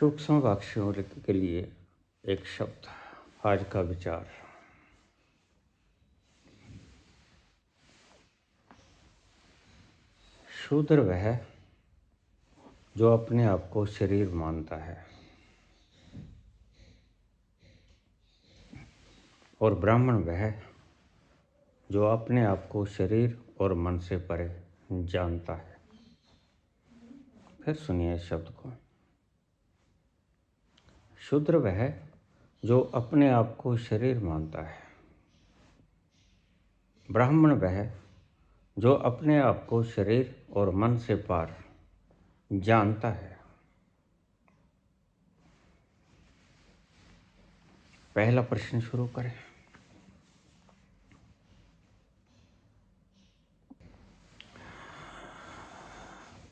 सूक्ष्म वाक्यों के लिए एक शब्द, आज का विचार। शूद्र वह जो अपने आप को शरीर मानता है और ब्राह्मण वह जो अपने आप को शरीर और मन से परे जानता है। फिर सुनिए इस शब्द को। शूद्र वह जो अपने आप को शरीर मानता है, ब्राह्मण वह जो अपने आप को शरीर और मन से पार जानता है। पहला प्रश्न शुरू करें।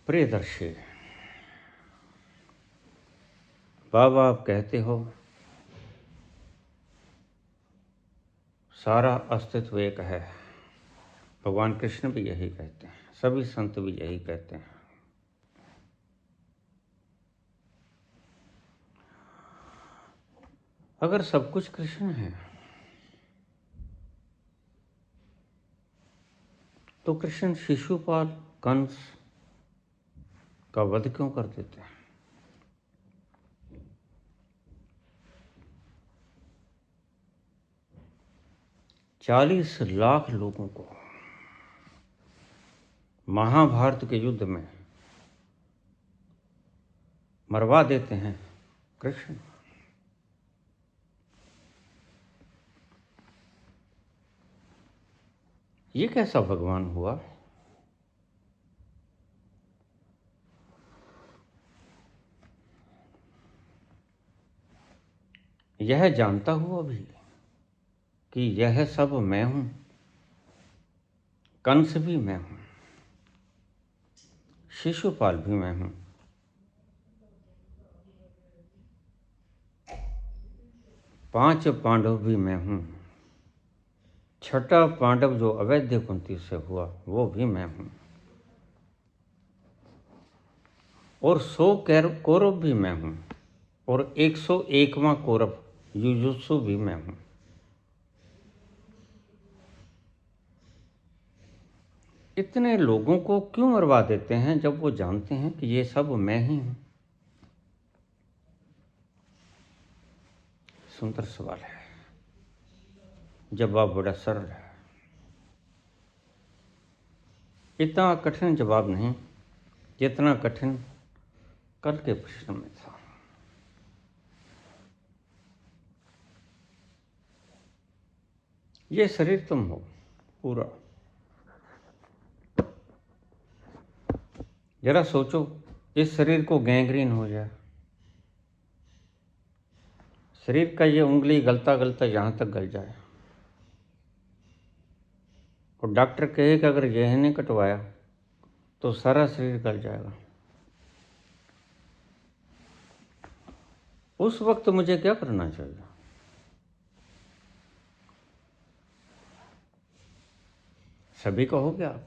प्रियदर्शी बाबा, आप कहते हो सारा अस्तित्व एक है। भगवान कृष्ण भी यही कहते हैं, सभी संत भी यही कहते हैं। अगर सब कुछ कृष्ण है तो कृष्ण शिशुपाल कंस का वध क्यों कर देते हैं? चालीस लाख लोगों को महाभारत के युद्ध में मरवा देते हैं कृष्ण। ये कैसा भगवान हुआ? यह जानता हुआ भी कि यह सब मैं हूं, कंस भी मैं हूं, शिशुपाल भी मैं हूं, पांच पांडव भी मैं हूं, छठा पांडव जो अवैध कुंती से हुआ वो भी मैं हूं, और 100 कौरव भी मैं हूं, और 101वां कौरव युयुत्सु भी मैं हूं। इतने लोगों को क्यों मरवा देते हैं जब वो जानते हैं कि ये सब मैं ही हूं? सुंदर सवाल है, जवाब बड़ा सरल है। इतना कठिन जवाब नहीं जितना कठिन कल के प्रश्न में था। ये शरीर तुम हो पूरा। जरा सोचो, इस शरीर को गैंग्रीन हो जाए, शरीर का ये उंगली गलता गलता यहां तक गल जाए और डॉक्टर कहे कि अगर यह नहीं कटवाया तो सारा शरीर गल जाएगा, उस वक्त मुझे क्या करना चाहिए? सभी कहोगे आप।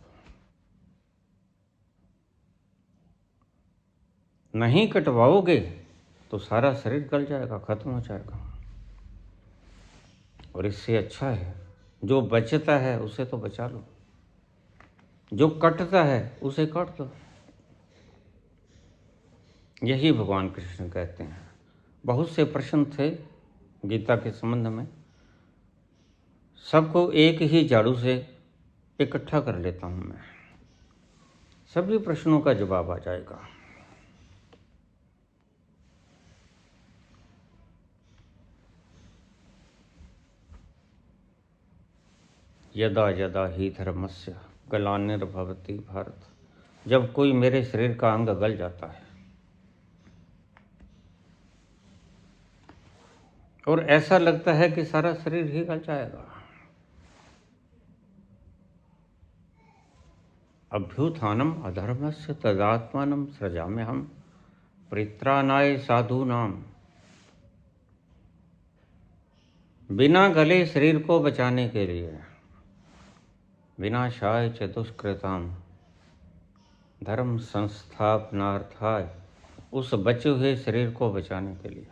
नहीं कटवाओगे तो सारा शरीर गल जाएगा, खत्म हो जाएगा। और इससे अच्छा है जो बचता है उसे तो बचा लो, जो कटता है उसे काट दो। यही भगवान कृष्ण कहते हैं। बहुत से प्रश्न थे गीता के संबंध में, सबको एक ही झाड़ू से इकट्ठा कर लेता हूं मैं, सभी प्रश्नों का जवाब आ जाएगा। यदा यदा ही धर्मस्य ग्लानिर्भवति भारत, जब कोई मेरे शरीर का अंग गल जाता है और ऐसा लगता है कि सारा शरीर ही गल जाएगा, अभ्युत्थानम अधर्मस्य तदात्मानं सृजाम्यहम् परित्राणाय साधूनाम। बिना गले शरीर को बचाने के लिए, विनाशाय च दुष्कृताम धर्म संस्थापनार्थाय उस बचे हुए शरीर को बचाने के लिए।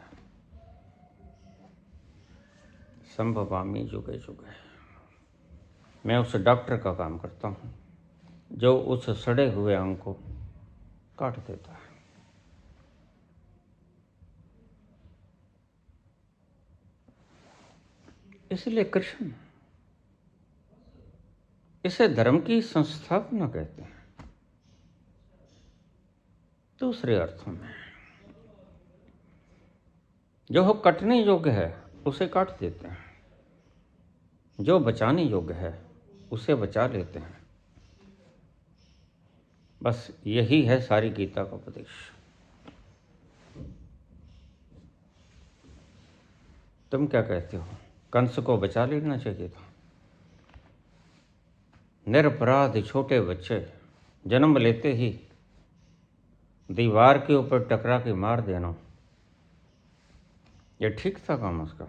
संभवामी जुगे जुगे। मैं उस डॉक्टर का काम करता हूँ जो उस सड़े हुए अंग को काट देता है। इसलिए कृष्ण इसे धर्म की संस्थापना कहते हैं। दूसरे अर्थों में जो हो कटने योग्य है उसे काट देते हैं, जो बचाने योग्य है उसे बचा लेते हैं। बस यही है सारी गीता का उपदेश। तुम क्या कहते हो? कंस को बचा लेना चाहिए था। निरपराध छोटे बच्चे जन्म लेते ही दीवार के ऊपर टकरा के मार देना, यह ठीक था काम उसका?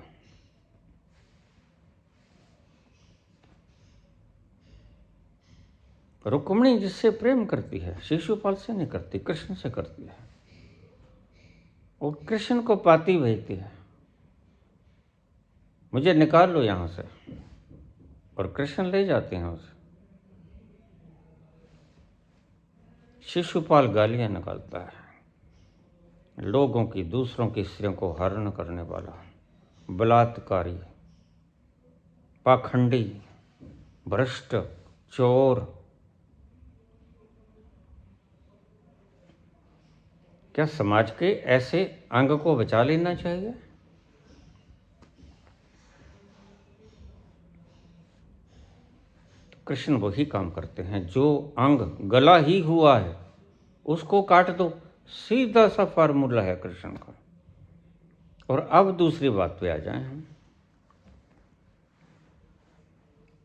रुक्मिणी जिससे प्रेम करती है शिशुपाल से नहीं करती, कृष्ण से करती है। वो कृष्ण को पाती भेजती है, मुझे निकाल लो यहां से, और कृष्ण ले जाते हैं उसे। शिशुपाल गालियां निकालता है, लोगों की, दूसरों की स्त्रियों को हरण करने वाला, बलात्कारी, पाखंडी, भ्रष्ट, चोर। क्या समाज के ऐसे अंग को बचा लेना चाहिए? कृष्ण वही काम करते हैं। जो अंग गला ही हुआ है उसको काट दो, सीधा सा फार्मूला है कृष्ण का। और अब दूसरी बात पे आ जाएं हम,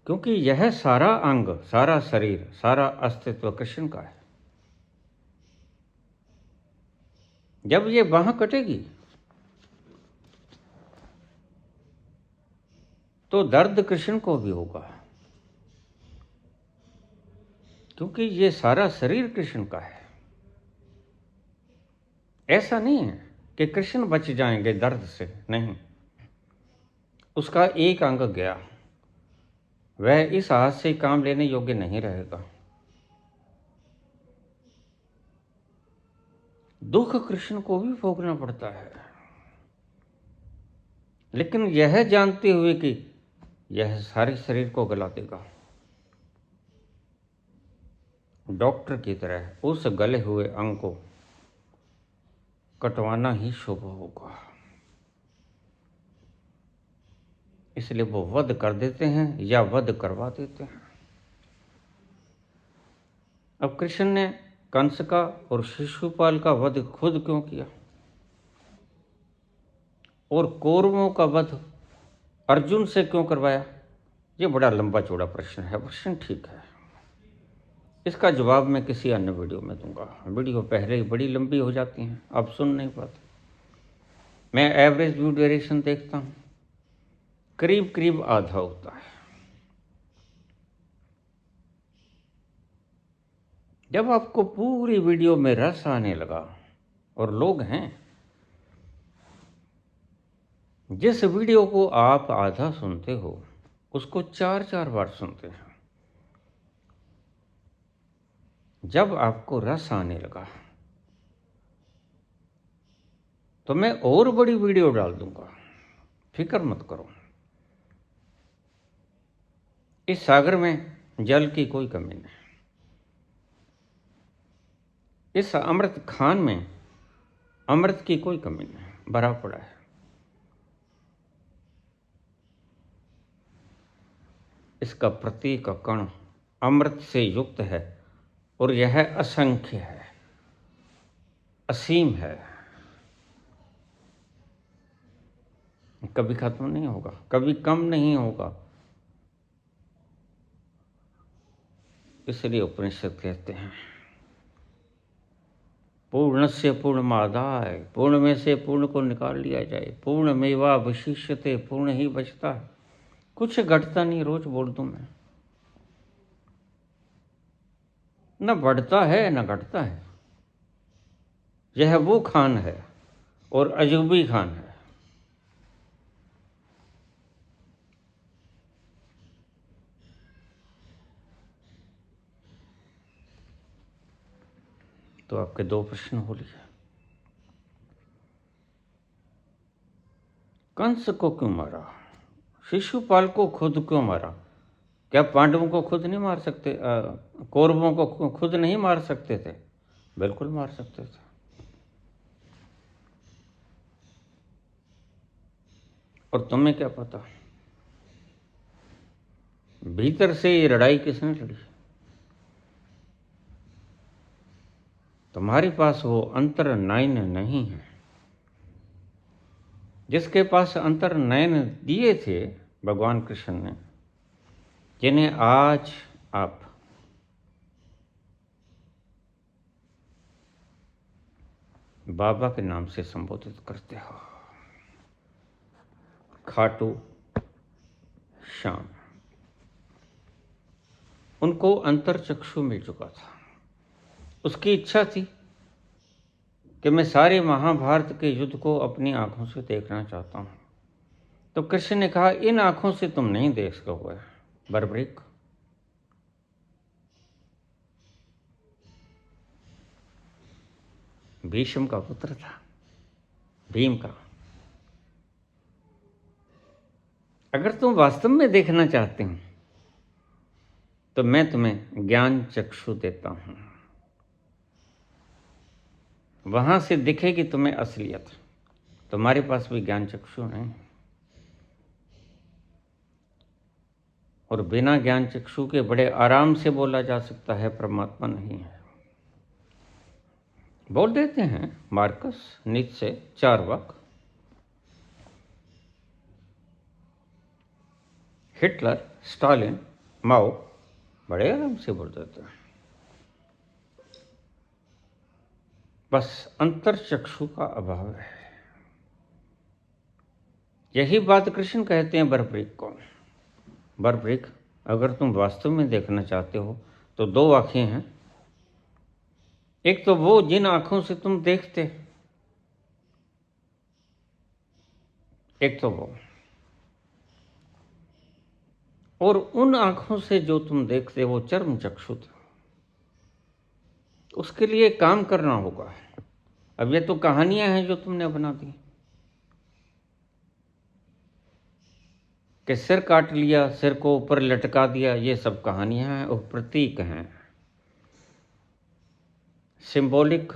क्योंकि यह सारा अंग, सारा शरीर, सारा अस्तित्व कृष्ण का है। जब ये बांह कटेगी तो दर्द कृष्ण को भी होगा, क्योंकि ये सारा शरीर कृष्ण का है। ऐसा नहीं है कि कृष्ण बच जाएंगे दर्द से, नहीं। उसका एक अंग गया, वह इस हाथ से काम लेने योग्य नहीं रहेगा। दुख कृष्ण को भी भोगना पड़ता है, लेकिन यह जानते हुए कि यह सारे शरीर को गला देगा। डॉक्टर की तरह उस गले हुए अंग को कटवाना ही शुभ होगा। इसलिए वो वध कर देते हैं या वध करवा देते हैं। अब कृष्ण ने कंस का और शिशुपाल का वध खुद क्यों किया, और कौरवों का वध अर्जुन से क्यों करवाया? ये बड़ा लंबा चौड़ा प्रश्न है। प्रश्न ठीक है, इसका जवाब मैं किसी अन्य वीडियो में दूंगा। वीडियो पहले ही बड़ी लंबी हो जाती हैं, अब सुन नहीं पाते। मैं एवरेज व्यू ड्यूरेशन देखता हूँ, करीब करीब आधा होता है। जब आपको पूरी वीडियो में रस आने लगा, और लोग हैं जिस वीडियो को आप आधा सुनते हो उसको 4-4 बार सुनते हैं। जब आपको रस आने लगा तो मैं और बड़ी वीडियो डाल दूंगा, फिक्र मत करो। इस सागर में जल की कोई कमी नहीं, इस अमृत खान में अमृत की कोई कमी नहीं, भरा पड़ा है। इसका प्रत्येक कण अमृत से युक्त है, और यह असंख्य है, असीम है, कभी खत्म नहीं होगा, कभी कम नहीं होगा। इसलिए उपनिषद कहते हैं पूर्णस्य पूर्णमादाय, पूर्ण में से पूर्ण को निकाल लिया जाए। पूर्णमेवावशिष्यते, पूर्ण ही बचता है, कुछ घटता नहीं। रोज बोल दूं मैं, न बढ़ता है न घटता है, यह वो खान है और अजूबी खान है। तो आपके 2 प्रश्न हो लिए। कंस को क्यों मारा? शिशुपाल को खुद क्यों मारा? क्या पांडवों को खुद नहीं मार सकते? कौरवों को खुद नहीं मार सकते थे? बिल्कुल मार सकते थे। और तुम्हें क्या पता भीतर से ये लड़ाई किसने लड़ी? तुम्हारे पास वो अंतर नयन नहीं है। जिसके पास अंतर नयन दिए थे भगवान कृष्ण ने, जिन्हें आज आप बाबा के नाम से संबोधित करते हो, खाटू श्याम, उनको अंतर चक्षु मिल चुका था। उसकी इच्छा थी कि मैं सारे महाभारत के युद्ध को अपनी आंखों से देखना चाहता हूं। तो कृष्ण ने कहा, इन आंखों से तुम नहीं देख सकोगे बर्बरीक। भीष्म का पुत्र था, भीम का। अगर तुम वास्तव में देखना चाहते हो तो मैं तुम्हें ज्ञान चक्षु देता हूं। वहां से दिखेगी तुम्हें असलियत। तुम्हारे पास भी ज्ञान चक्षु नहीं, और बिना ज्ञान चक्षु के बड़े आराम से बोला जा सकता है परमात्मा नहीं है। बोल देते हैं Marx, Nietzsche, Charvaka, Hitler, Stalin, Mao, बड़े आराम से बोल देते हैं। बस अंतर चक्षु का अभाव है। यही बात कृष्ण कहते हैं बर्बरीक को। बर्बरीक, अगर तुम वास्तव में देखना चाहते हो तो 2 आंखें हैं। एक तो वो जिन आंखों से तुम देखते, एक तो वो, और उन आंखों से जो तुम देखते वो चर्म चक्षु थे। उसके लिए काम करना होगा। अब ये तो कहानियां हैं जो तुमने बना दी कि सिर काट लिया, सिर को ऊपर लटका दिया। ये सब कहानियां हैं और प्रतीक हैं, symbolic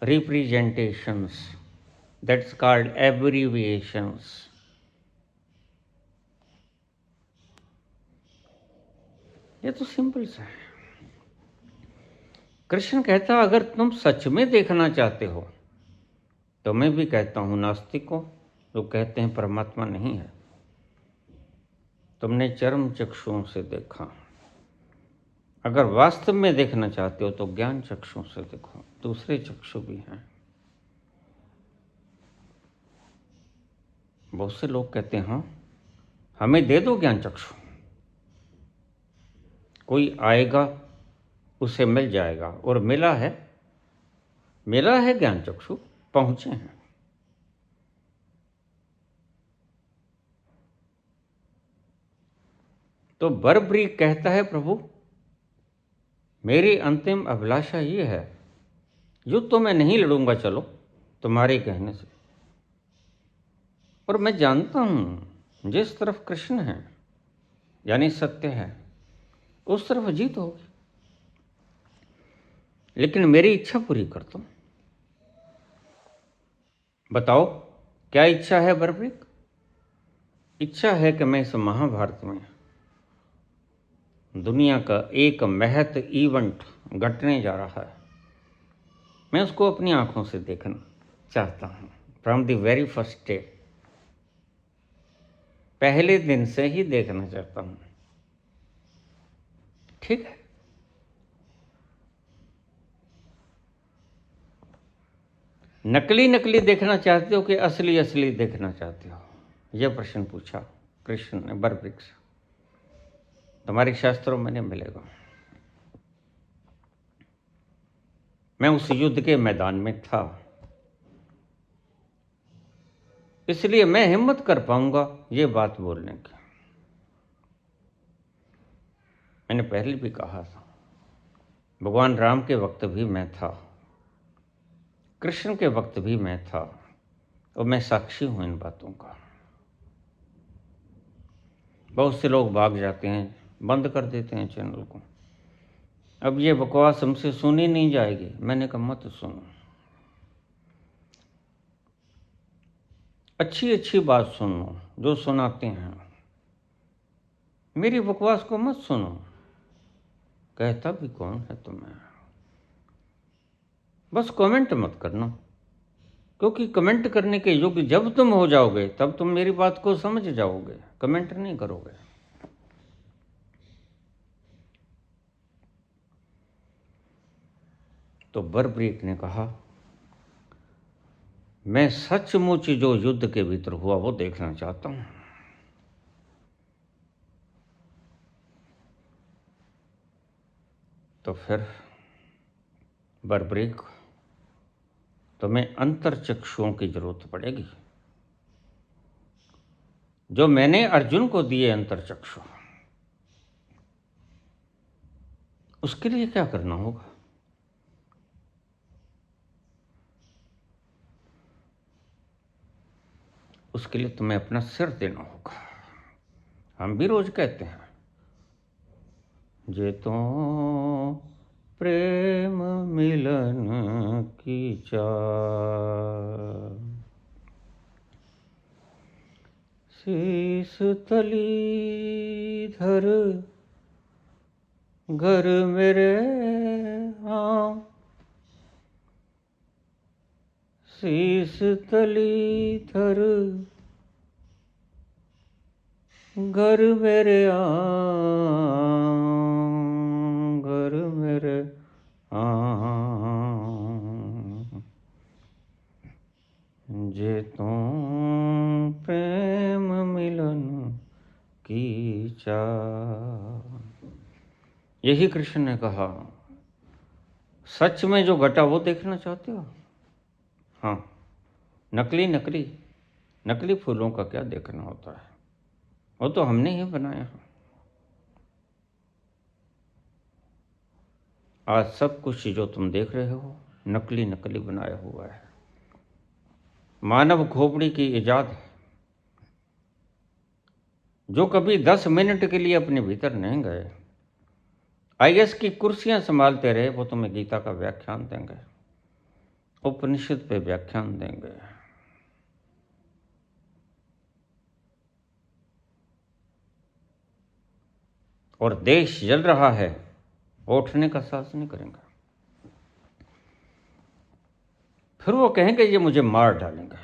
representations, that's called abbreviations. ये तो सिंपल सा है। कृष्ण कहता, अगर तुम सच में देखना चाहते हो तो मैं भी कहता हूं नास्तिकों जो कहते हैं परमात्मा नहीं है, तुमने चर्म चक्षुओं से देखा। अगर वास्तव में देखना चाहते हो तो ज्ञान चक्षुओं से देखो। दूसरे चक्षु भी हैं। बहुत से लोग कहते हैं, हाँ हमें दे दो ज्ञान चक्षु, कोई आएगा उसे मिल जाएगा। और मिला है ज्ञान चक्षु, पहुंचे हैं। तो बर्बरीक कहता है, प्रभु मेरी अंतिम अभिलाषा ये है, युद्ध तो मैं नहीं लड़ूंगा, चलो तुम्हारे कहने से, और मैं जानता हूं जिस तरफ कृष्ण है यानी सत्य है उस तरफ जीत होगी, लेकिन मेरी इच्छा पूरी कर दो। बताओ क्या इच्छा है बर्बरीक? इच्छा है कि मैं इस महाभारत में दुनिया का एक महत इवेंट घटने जा रहा है, मैं उसको अपनी आंखों से देखना चाहता हूं। From the very first day, पहले दिन से ही देखना चाहता हूं। ठीक है, नकली नकली देखना चाहते हो कि असली असली देखना चाहते हो? यह प्रश्न पूछा कृष्ण ने बर्बरीक से। तुम्हारे शास्त्रों में नहीं मिलेगा। मैं उस युद्ध के मैदान में था, इसलिए मैं हिम्मत कर पाऊंगा ये बात बोलने की। मैंने पहले भी कहा था, भगवान राम के वक्त भी मैं था, कृष्ण के वक्त भी मैं था, और मैं साक्षी हूं इन बातों का। बहुत से लोग भाग जाते हैं, बंद कर देते हैं चैनल को। अब ये बकवास हमसे सुनी नहीं जाएगी। मैंने कहा मत सुनो, अच्छी अच्छी बात सुनो जो सुनाते हैं, मेरी बकवास को मत सुनो। कहता भी कौन है तुम्हें? बस कमेंट मत करना, क्योंकि कमेंट करने के योग्य जब तुम हो जाओगे तब तुम मेरी बात को समझ जाओगे, कमेंट नहीं करोगे। तो बर्ब्रीक ने कहा, मैं सचमुच जो युद्ध के भीतर हुआ वो देखना चाहता हूं। तो फिर बर्ब्रीक, तुम्हें अंतर्चक्षुओं की जरूरत पड़ेगी, जो मैंने अर्जुन को दिए अंतर्चक्षु। उसके लिए क्या करना होगा? उसके लिए तुम्हें अपना सिर देना होगा। हम भी रोज कहते हैं, जे तो प्रेम मिलन की चाह, शीस तली धर घर मेरे, हाँ शीस तली धर घर मेरे, घर मेरे, जे तुम प्रेम मिलन की चाह। यही कृष्ण ने कहा। सच में जो घटा वो देखना चाहते हो? हाँ, नकली फूलों का क्या देखना होता है, वो तो हमने ही बनाया है। आज सब कुछ जो तुम देख रहे हो नकली बनाया हुआ है। मानव खोपड़ी की इजाद है, जो कभी 10 मिनट के लिए अपने भीतर नहीं गए, आईएएस की कुर्सियां संभालते रहे, वो तुम्हें गीता का व्याख्यान देंगे, उपनिषद पे व्याख्यान देंगे। और देश जल रहा है, वो उठने का साहस नहीं करेंगे। फिर वो कहेंगे ये मुझे मार डालेंगे।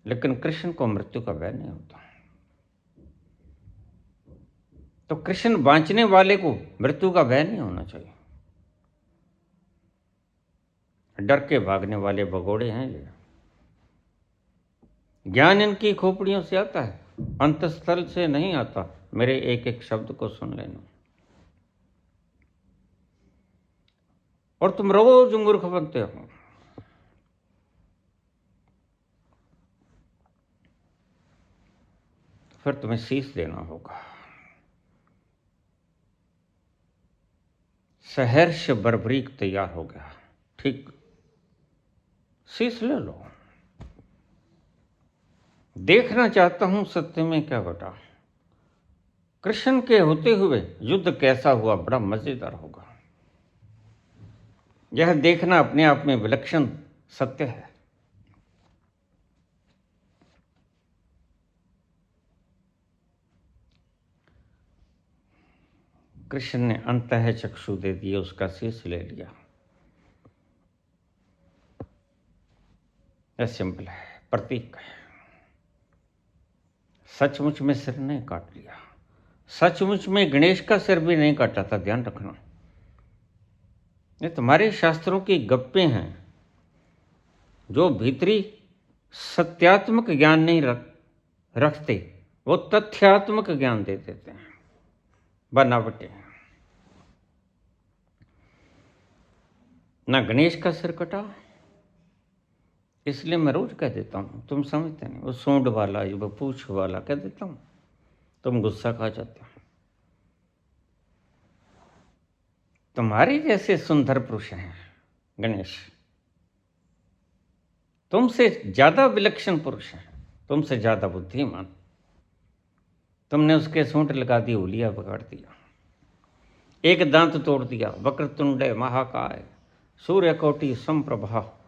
लेकिन कृष्ण को मृत्यु का भय नहीं होता। तो कृष्ण बांचने वाले को मृत्यु का भय नहीं होना चाहिए। डर के भागने वाले भगोड़े हैं ये। ज्ञान इनकी खोपड़ियों से आता है, अंतस्थल से नहीं आता। मेरे एक एक शब्द को सुन लेना। और तुम रोज मूर्ख बनते हो। फिर तुम्हें शीश देना होगा। सहर्ष बर्बरीक तैयार हो गया। ठीक, शीश ले लो। देखना चाहता हूं सत्य में क्या घटा। कृष्ण के होते हुए युद्ध कैसा हुआ, बड़ा मजेदार होगा। यह देखना अपने आप में विलक्षण सत्य है। कृष्ण ने अंतः चक्षु दे दिए, उसका शीश ले लिया। यह सिंपल है, प्रतीक है। सचमुच में सिर नहीं काट लिया। सचमुच में गणेश का सिर भी नहीं काटा था, ध्यान रखना। ये तुम्हारे शास्त्रों की गप्पे हैं, जो भीतरी सत्यात्मक ज्ञान नहीं रखते, वो तथ्यात्मक ज्ञान दे देते हैं, बनावटे। ना गणेश का सिर कटा, इसलिए मैं रोज कह देता हूँ, तुम समझते नहीं, वो सूंड वाला वो पूछ वाला कह देता हूँ, तुम गुस्सा खा जाते हो। तुम्हारे जैसे सुंदर पुरुष हैं गणेश, तुमसे ज्यादा विलक्षण पुरुष हैं, तुमसे ज्यादा बुद्धिमान। तुमने उसके सूंड लगा दी, उलिया बिगाड़ दिया, एक दांत तोड़ दिया। वक्रतुंडे महाकाय सूर्यकोटि समप्रभा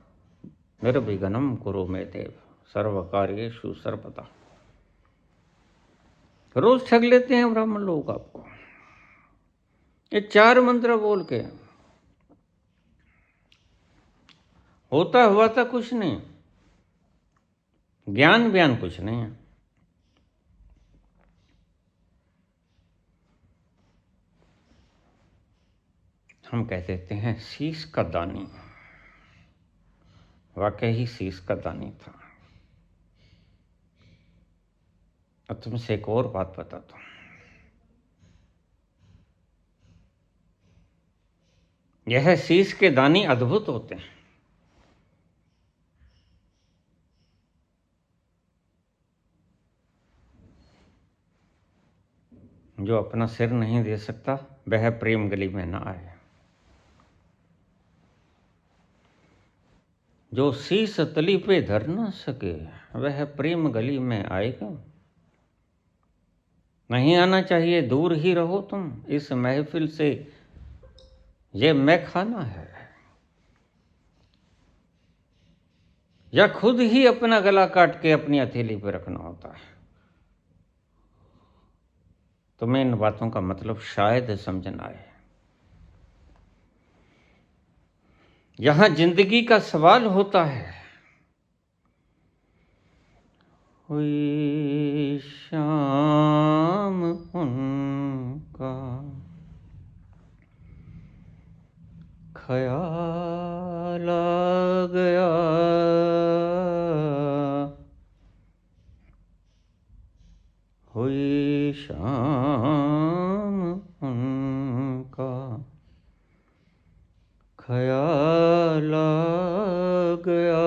निर्विघ्नं कुरु मे देव सर्वकार्येषु सर्वदा। रोज ठग लेते हैं ब्राह्मण लोग आपको, ये 4 मंत्र बोल के। होता हुआ था कुछ नहीं, ज्ञान व्यान कुछ नहीं है। हम कह देते हैं शीश का दानी, वाकई ही शीश का दानी था। अब तुमसे एक और बात बताता हूं, यह शीश के दानी अद्भुत होते हैं। जो अपना सिर नहीं दे सकता वह प्रेम गली में ना आए। जो शीश तली पे धर ना सके वह प्रेम गली में आएगा। नहीं आना चाहिए, दूर ही रहो तुम इस महफिल से, ये मैं खाना है। या खुद ही अपना गला काट के अपनी हथेली पे रखना होता है। तुम्हें इन बातों का मतलब शायद समझ ना आए। यहां जिंदगी का सवाल होता है, हुई शाम उनका ख्याल आ गया, हुई शाम उनका ख्याल आ गया,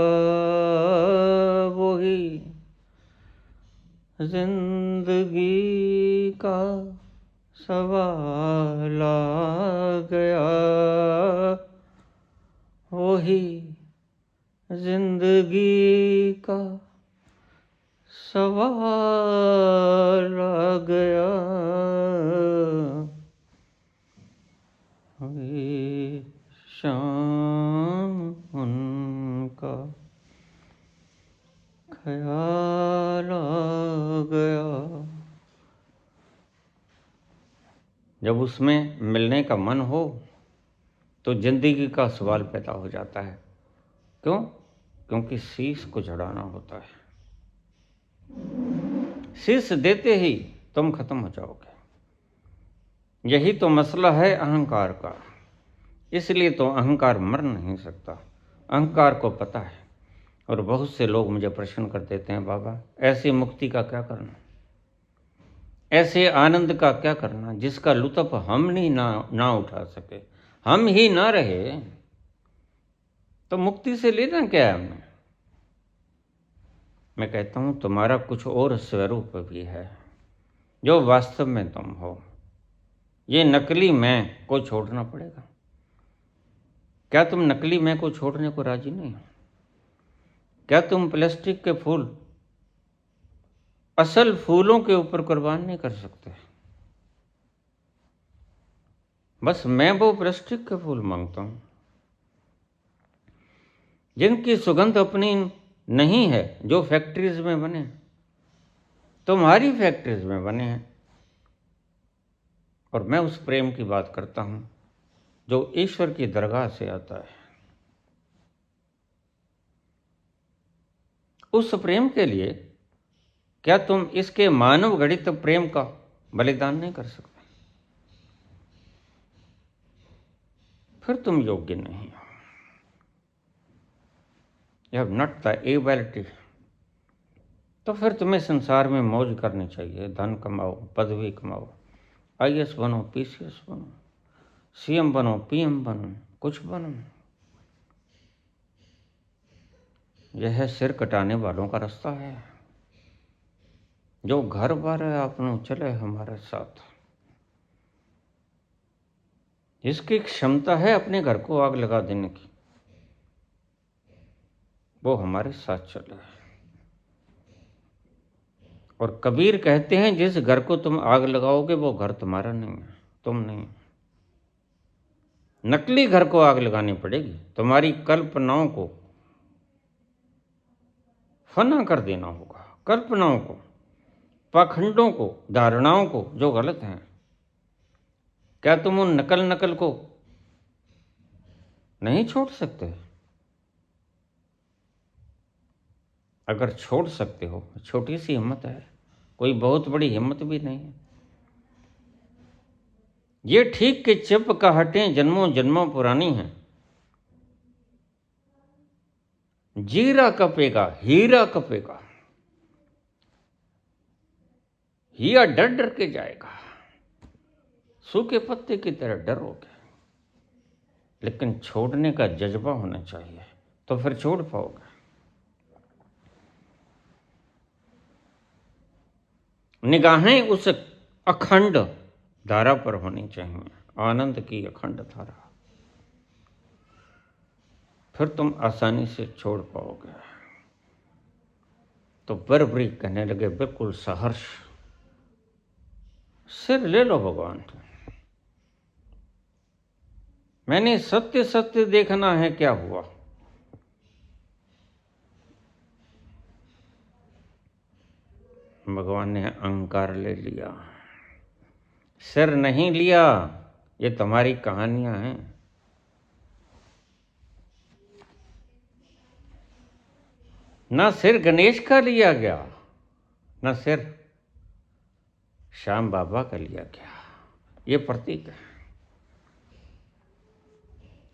वही जिंदगी का सवाल आ गया, वही जिंदगी का सवाल आ गया, हुई शाम उनका ख्याल आ गया। जब उसमें मिलने का मन हो तो जिंदगी का सवाल पैदा हो जाता है। क्यों? क्योंकि शीश को चढ़ाना होता है। शीश देते ही तुम खत्म हो जाओगे। यही तो मसला है अहंकार का। इसलिए तो अहंकार मर नहीं सकता। अहंकार को पता है। और बहुत से लोग मुझे प्रश्न कर देते हैं, बाबा ऐसी मुक्ति का क्या करना, ऐसे आनंद का क्या करना जिसका लुत्फ हम नहीं ना उठा सके, हम ही ना रहे, तो मुक्ति से लेना क्या है हमने। मैं कहता हूं तुम्हारा कुछ और स्वरूप भी है जो वास्तव में तुम हो। ये नकली मैं को छोड़ना पड़ेगा। क्या तुम नकली मैं को छोड़ने को राजी नहीं हो? क्या तुम प्लास्टिक के फूल असल फूलों के ऊपर कुर्बान नहीं कर सकते? बस मैं वो प्लास्टिक के फूल मांगता हूं जिनकी सुगंध अपनी नहीं है, जो फैक्ट्रीज में बने, तुम्हारी फैक्ट्रीज में बने हैं। और मैं उस प्रेम की बात करता हूं जो ईश्वर की दरगाह से आता है। उस प्रेम के लिए क्या तुम इसके मानव गणित प्रेम का बलिदान नहीं कर सकते? फिर तुम योग्य नहीं हो। You have not the ability. तो फिर तुम्हें संसार में मौज करनी चाहिए, धन कमाओ, पदवी कमाओ, IAS बनो, PCS बनो, CM बनो, PM बनो, कुछ बनो, यह सिर कटाने वालों का रास्ता है। जो घर बार आपने चले हमारे साथ, जिसकी क्षमता है अपने घर को आग लगा देने की, वो हमारे साथ चले। और कबीर कहते हैं जिस घर को तुम आग लगाओगे वो घर तुम्हारा नहीं है, तुम नहीं। नकली घर को आग लगानी पड़ेगी, तुम्हारी कल्पनाओं को फना कर देना होगा, कल्पनाओं को, पाखंडों को, धारणाओं को जो गलत हैं। क्या तुम उन नकल को नहीं छोड़ सकते? अगर छोड़ सकते हो, छोटी सी हिम्मत है, कोई बहुत बड़ी हिम्मत भी नहीं है। ये ठीक कि चिपकाहटें जन्मों जन्मों पुरानी हैं, जीरा कपेगा हीरा कपेगा, हीरा डर डर के जाएगा, सूखे पत्ते की तरह डरोगे। लेकिन छोड़ने का जज्बा होना चाहिए, तो फिर छोड़ पाओगे। निगाहें उस अखंड धारा पर होनी चाहिए, आनंद की अखंड धारा, फिर तुम आसानी से छोड़ पाओगे। तो बरबरी कहने लगे, बिल्कुल सहर्ष, सिर ले लो भगवान, मैंने सत्य सत्य देखना है क्या हुआ। भगवान ने अहंकार ले लिया, सिर नहीं लिया। ये तुम्हारी कहानियां हैं। ना सिर गणेश का लिया गया, ना सिर श्याम बाबा का लिया गया। ये प्रतीक है,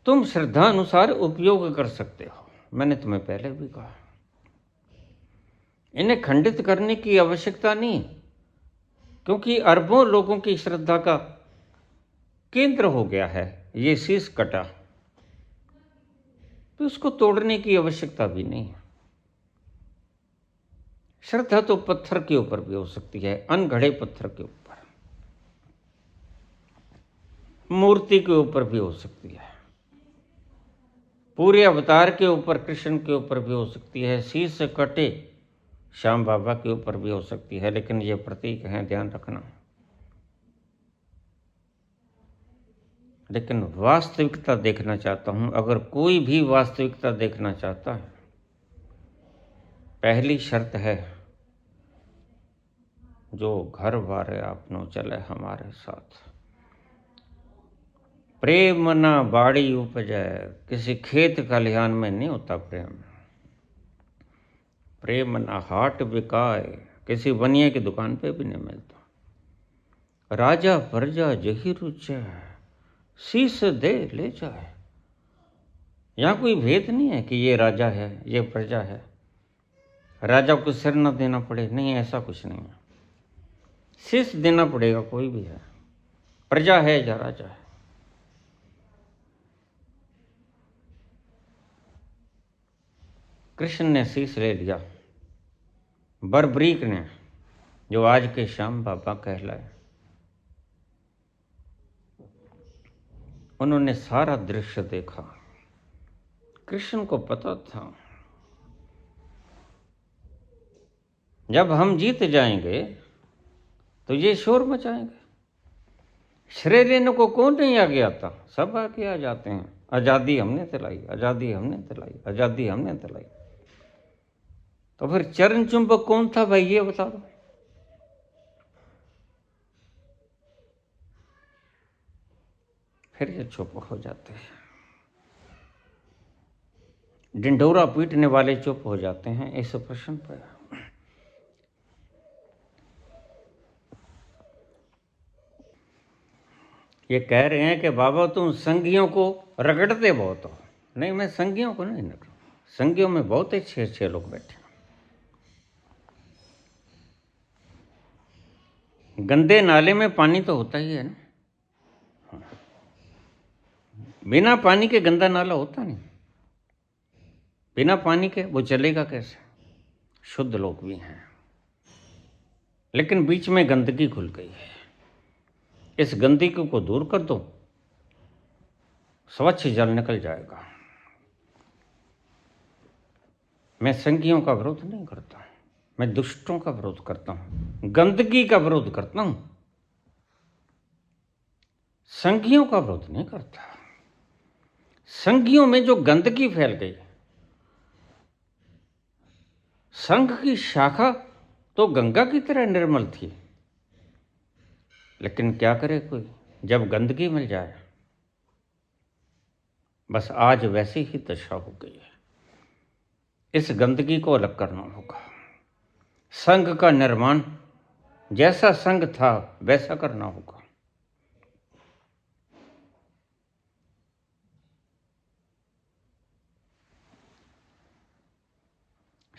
तुम श्रद्धा अनुसार उपयोग कर सकते हो। मैंने तुम्हें पहले भी कहा, इन्हें खंडित करने की आवश्यकता नहीं, क्योंकि अरबों लोगों की श्रद्धा का केंद्र हो गया है ये शीश कटा, तो उसको तोड़ने की आवश्यकता भी नहीं है। श्रद्धा तो पत्थर के ऊपर भी हो सकती है, अनगढ़े पत्थर के ऊपर, मूर्ति के ऊपर भी हो सकती है, पूरे अवतार के ऊपर, कृष्ण के ऊपर भी हो सकती है, शीश कटे श्याम बाबा के ऊपर भी हो सकती है। लेकिन ये प्रतीक हैं, ध्यान रखना। लेकिन वास्तविकता देखना चाहता हूं, अगर कोई भी वास्तविकता देखना चाहता है, पहली शर्त है, जो घर बारे आपनो चले हमारे साथ। प्रेम ना बाड़ी उपजे, किसी खेत खलिहान में नहीं होता प्रेम। प्रेम ना हाट बिकाए, किसी बनिए की दुकान पे भी नहीं मिलता। राजा प्रजा जही रुचे, शीश दे ले जाए। यहाँ कोई भेद नहीं है कि ये राजा है, ये प्रजा है, राजा को सिर न देना पड़े, नहीं, ऐसा कुछ नहीं है। शीश देना पड़ेगा, कोई भी है, प्रजा है या राजा है। कृष्ण ने शीश ले लिया, बरबरीक ने, जो आज के श्याम बाबा कहलाए, उन्होंने सारा दृश्य देखा। कृष्ण को पता था जब हम जीत जाएंगे तो ये शोर मचाएंगे। श्रेय लेने को कौन नहीं आगे आता, सब आगे आ जाते हैं। आज़ादी हमने दिलाई, आज़ादी हमने दिलाई, आज़ादी हमने दिलाई। तो फिर चरण चुंबक कौन था भाई, ये बता दो। फिर ये चुप हो जाते हैं, ढिंढोरा पीटने वाले चुप हो जाते हैं इस प्रश्न पर। ये कह रहे हैं कि बाबा तुम संगियों को रगड़ते बहुत हो। नहीं, मैं संगियों को नहीं रगड़ू, संगियों में बहुत अच्छे अच्छे लोग बैठे हैं। गंदे नाले में पानी तो होता ही है ना, बिना पानी के गंदा नाला होता नहीं। बिना पानी के वो चलेगा कैसे? शुद्ध लोग भी हैं, लेकिन बीच में गंदगी घुल गई है। इस गंदगी को दूर कर दो, स्वच्छ जल निकल जाएगा। मैं संघियों का विरोध नहीं करता, मैं दुष्टों का विरोध करता हूं, गंदगी का विरोध करता हूं, संघियों का विरोध नहीं करता। संघियों में जो गंदगी फैल गई, संघ की शाखा तो गंगा की तरह निर्मल थी, लेकिन क्या करे कोई जब गंदगी मिल जाए। बस आज वैसी ही दशा हो गई है। इस गंदगी को अलग करना होगा। संघ का निर्माण जैसा संघ था वैसा करना होगा।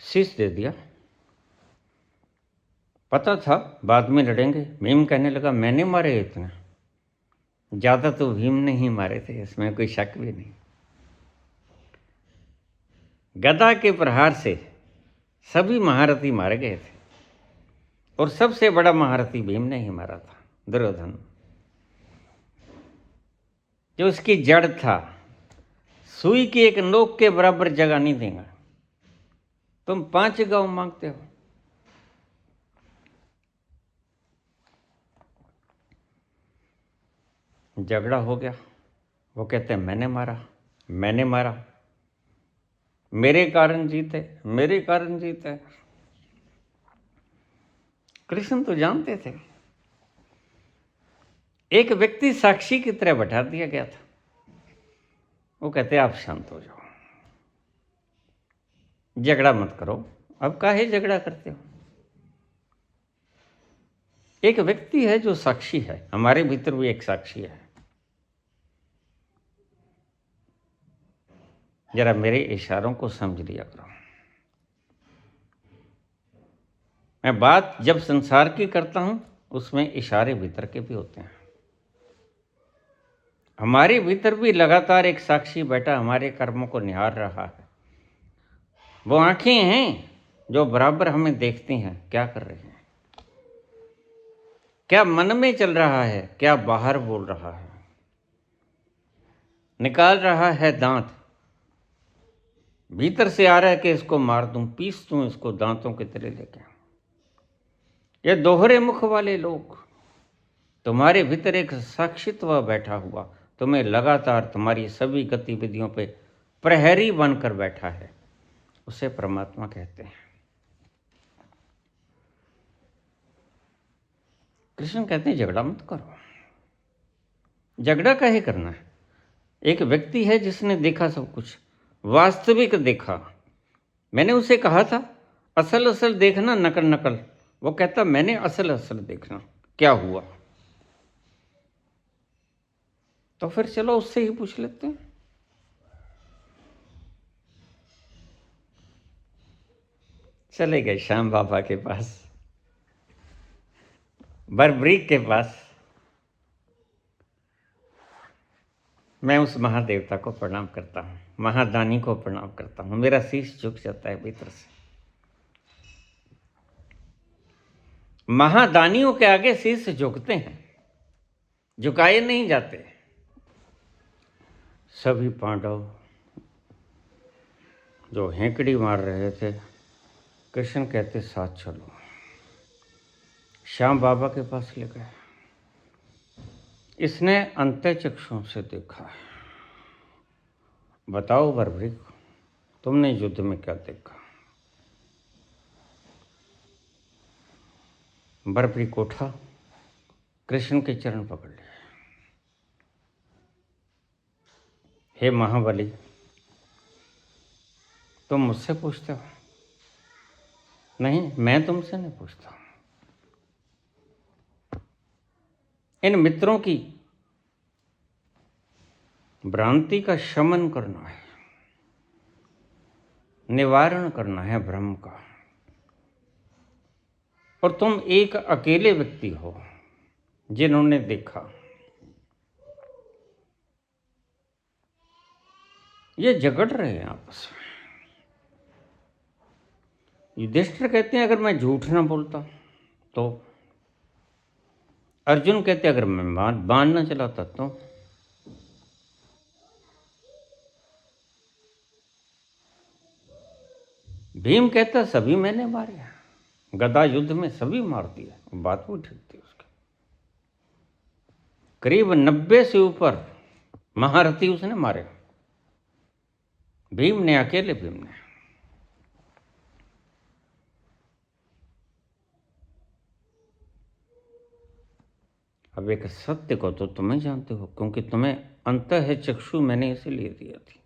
शीश दे दिया, पता था बाद में लड़ेंगे। भीम कहने लगा मैंने मारे इतना, ज्यादा तो भीम ने ही मारे थे, इसमें कोई शक भी नहीं। गदा के प्रहार से सभी महारथी मारे गए थे और सबसे बड़ा महारथी भीम ने ही मारा था, दुर्योधन। जो उसकी जड़ था, सुई की एक नोक के बराबर जगह नहीं देगा। तुम 5 गांव मांगते हो, झगड़ा हो गया। वो कहते हैं मैंने मारा, मैंने मारा, मेरे कारण जीते, मेरे कारण जीते। कृष्ण तो जानते थे। एक व्यक्ति साक्षी की तरह बैठा दिया गया था। वो कहते आप शांत हो जाओ, झगड़ा मत करो। अब काहे झगड़ा करते हो? एक व्यक्ति है जो साक्षी है, हमारे भीतर भी एक साक्षी है। जरा मेरे इशारों को समझ लिया करो। मैं बात जब संसार की करता हूं उसमें इशारे भीतर के भी होते हैं। हमारे भीतर भी लगातार एक साक्षी बैठा हमारे कर्मों को निहार रहा है। वो आंखें हैं जो बराबर हमें देखती हैं क्या कर रहे हैं, क्या मन में चल रहा है, क्या बाहर बोल रहा है। निकाल रहा है दांत, भीतर से आ रहा है कि इसको मार दूं, पीस दूं इसको दांतों की तरह लेके। ये दोहरे मुख वाले लोग, तुम्हारे भीतर एक साक्षित्व बैठा हुआ, तुम्हें लगातार तुम्हारी सभी गतिविधियों पे प्रहरी बनकर बैठा है, उसे परमात्मा कहते हैं। कृष्ण कहते हैं झगड़ा मत करो। झगड़ा काहे करना है? एक व्यक्ति है जिसने देखा सब कुछ, वास्तविक देखा। मैंने उसे कहा था असल असल देखना, नकल नकल। वो कहता मैंने असल असल देखना। क्या हुआ? तो फिर चलो उससे ही पूछ लेते हैं। चले गए श्याम बाबा के पास, बरब्रीक के पास। मैं उस महादेवता को प्रणाम करता हूँ, महादानी को प्रणाम करता हूँ। मेरा शीश झुक जाता है भीतर से। महादानियों के आगे शीश झुकते हैं, झुकाए नहीं जाते। सभी पांडव जो हेंकड़ी मार रहे थे, कृष्ण कहते साथ चलो। श्याम बाबा के पास ले गए। इसने अंतःचक्षुओं से देखा। बताओ बरब्रीक, तुमने युद्ध में क्या देखा? बरब्रीक उठा, कृष्ण के चरण पकड़ लिए। हे महाबली, तुम मुझसे पूछते हो? नहीं, मैं तुमसे नहीं पूछता। इन मित्रों की भ्रांति का शमन करना है, निवारण करना है भ्रम का। और तुम एक अकेले व्यक्ति हो जिन्होंने देखा। ये झगड़ रहे हैं आपस में। युधिष्ठिर कहते हैं अगर मैं झूठ ना बोलता तो, अर्जुन कहते अगर मैं बाण ना चलाता तो, भीम कहता सभी मैंने मारे, गदा युद्ध में सभी मार दिया। बात वो ठीक थी उसकी। करीब 90 से ऊपर महारथी उसने मारे, भीम ने, अकेले भीम ने। अब एक सत्य को तो तुम्हें जानते हो, क्योंकि तुम्हें अंतः चक्षु मैंने इसीलिए दिया थी।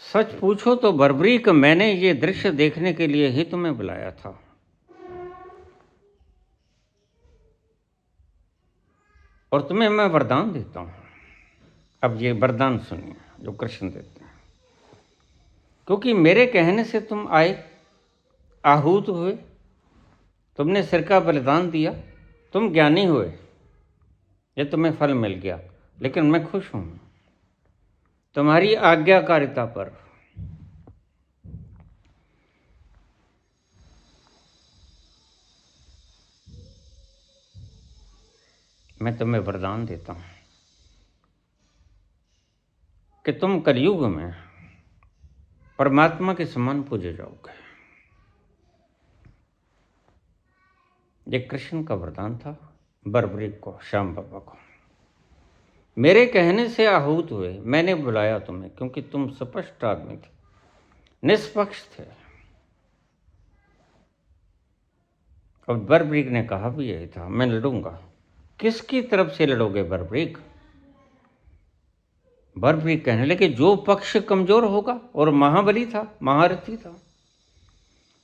सच पूछो तो बर्बरीक मैंने ये दृश्य देखने के लिए ही तुम्हें बुलाया था। और तुम्हें मैं वरदान देता हूं। अब ये वरदान सुनिए जो कृष्ण देते हैं। क्योंकि मेरे कहने से तुम आए, आहूत हुए, तुमने सिर का बलिदान दिया, तुम ज्ञानी हुए, ये तुम्हें फल मिल गया। लेकिन मैं खुश हूं तुम्हारी आज्ञाकारिता पर। मैं तुम्हें वरदान देता हूं कि तुम कलयुग में परमात्मा के समान पूजे जाओगे। ये कृष्ण का वरदान था बर्बरीक को, श्याम बाबा को। मेरे कहने से आहूत हुए, मैंने बुलाया तुम्हें क्योंकि तुम स्पष्ट आदमी थे, निष्पक्ष थे। और बर्बरीक ने कहा भी यही था, मैं लड़ूंगा। किसकी तरफ से लड़ोगे बर्बरीक? बर्बरीक कहने लगे जो पक्ष कमजोर होगा, और महाबली था, महारथी था,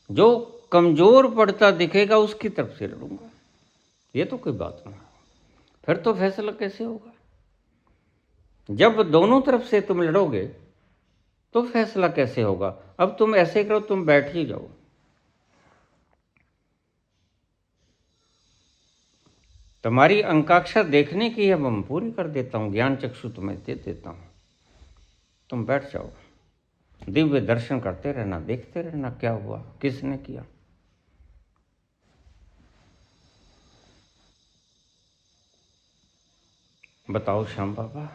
जो कमजोर पड़ता दिखेगा उसकी तरफ से लड़ूंगा। ये तो कोई बात नहीं। फिर तो फैसला कैसे होगा? जब दोनों तरफ से तुम लड़ोगे तो फैसला कैसे होगा? अब तुम ऐसे करो, तुम बैठ ही जाओ। तुम्हारी अंकाक्षा देखने की अब हम पूरी कर देता हूं, ज्ञान चक्षु तुम्हें दे देता हूं, तुम बैठ जाओ। दिव्य दर्शन करते रहना, देखते रहना क्या हुआ, किसने किया। बताओ श्याम बाबा,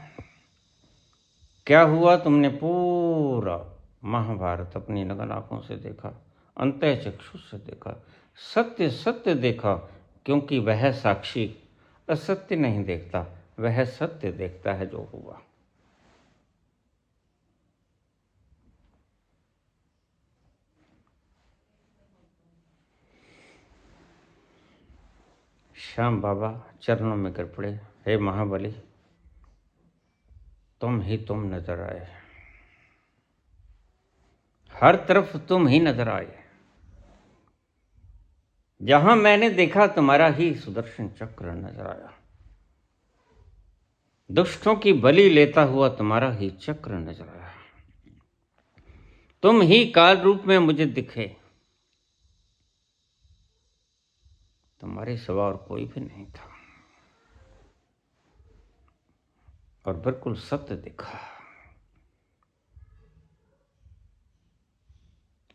क्या हुआ? तुमने पूरा महाभारत अपनी नग्न आंखों से देखा, अंतः चक्षु से देखा, सत्य सत्य देखा, क्योंकि वह साक्षी असत्य नहीं देखता, वह सत्य देखता है जो हुआ। श्याम बाबा चरणों में गिर पड़े, हे महाबली, तुम ही तुम नजर आए, हर तरफ तुम ही नजर आए। जहां मैंने देखा तुम्हारा ही सुदर्शन चक्र नजर आया, दुष्टों की बलि लेता हुआ तुम्हारा ही चक्र नजर आया। तुम ही काल रूप में मुझे दिखे, तुम्हारे सिवा और कोई भी नहीं था। और बिल्कुल सत्य दिखा,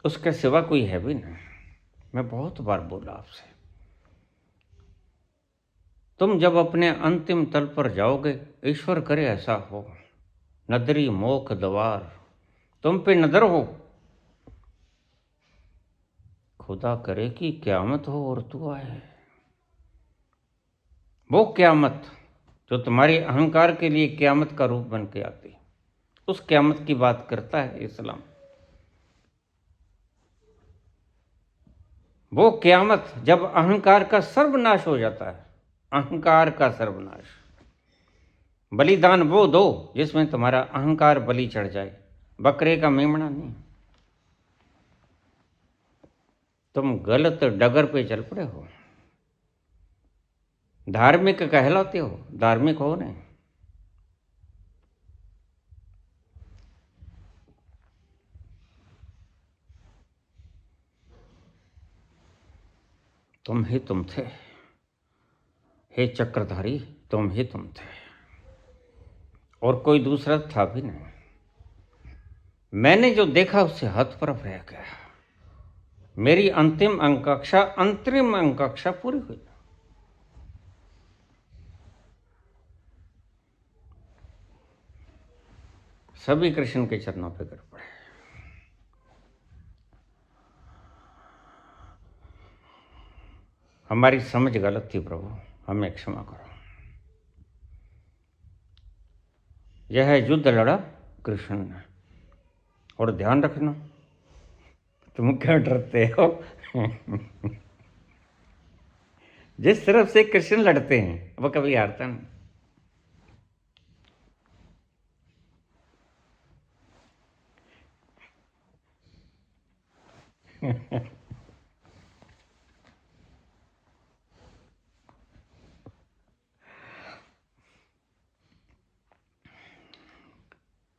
उसके सिवा कोई है भी नहीं। मैं बहुत बार बोला आपसे, तुम जब अपने अंतिम तल पर जाओगे, ईश्वर करे ऐसा हो, नदरी मोख द्वार तुम पे नजर हो, खुदा करे कि क्यामत हो और तू आए। वो क्यामत जो तुम्हारे अहंकार के लिए क्यामत का रूप बन के आती, उस क्यामत की बात करता है इस्लाम। वो क्यामत जब अहंकार का सर्वनाश हो जाता है, अहंकार का सर्वनाश। बलिदान वो दो जिसमें तुम्हारा अहंकार बलि चढ़ जाए, बकरे का मेमना नहीं। तुम गलत डगर पे चल पड़े हो, धार्मिक कहलाते हो, धार्मिक हो नहीं। तुम ही तुम थे, हे चक्रधारी, तुम ही तुम थे, और कोई दूसरा था भी नहीं। मैंने जो देखा उससे हतप्रभ रह गया। मेरी अंतरिम अंक कक्षा पूरी हुई। सभी कृष्ण के चरणों पे गिर पड़े। हमारी समझ गलत थी प्रभु, हमें क्षमा करो। यह युद्ध लड़ा कृष्ण ने। और ध्यान रखना, तुम क्या डरते हो? जिस तरफ से कृष्ण लड़ते हैं वो कभी हारता नहीं।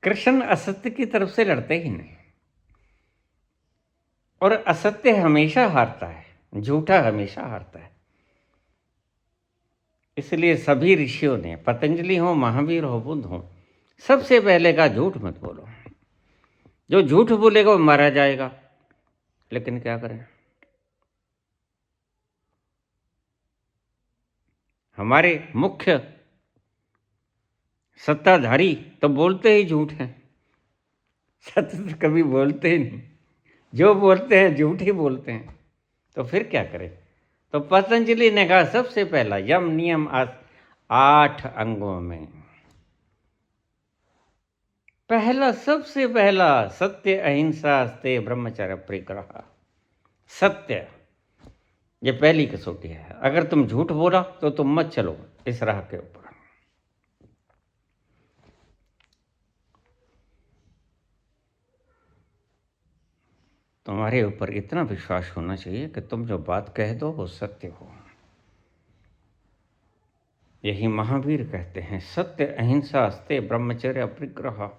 कृष्ण असत्य की तरफ से लड़ते ही नहीं, और असत्य हमेशा हारता है, झूठा हमेशा हारता है। इसलिए सभी ऋषियों ने, पतंजलि हो, महावीर हो, बुद्ध हो, सबसे पहले कहा झूठ मत बोलो। जो झूठ बोलेगा वो मारा जाएगा। लेकिन क्या करें, हमारे मुख्य सत्ताधारी तो बोलते ही झूठ हैं, सत्य तो कभी बोलते ही नहीं। जो बोलते हैं झूठ ही बोलते हैं। तो फिर क्या करें? तो पतंजलि ने कहा सबसे पहला यम नियम 8 अंगों में पहला, सबसे पहला सत्य अहिंसा अस्ते ब्रह्मचर्य परिग्रह। सत्य, ये पहली कसौटी है। अगर तुम झूठ बोला तो तुम मत चलो इस राह के ऊपर। तुम्हारे ऊपर इतना विश्वास होना चाहिए कि तुम जो बात कह दो वो सत्य हो। यही महावीर कहते हैं, सत्य अहिंसा अस्ते ब्रह्मचर्य परिग्रह।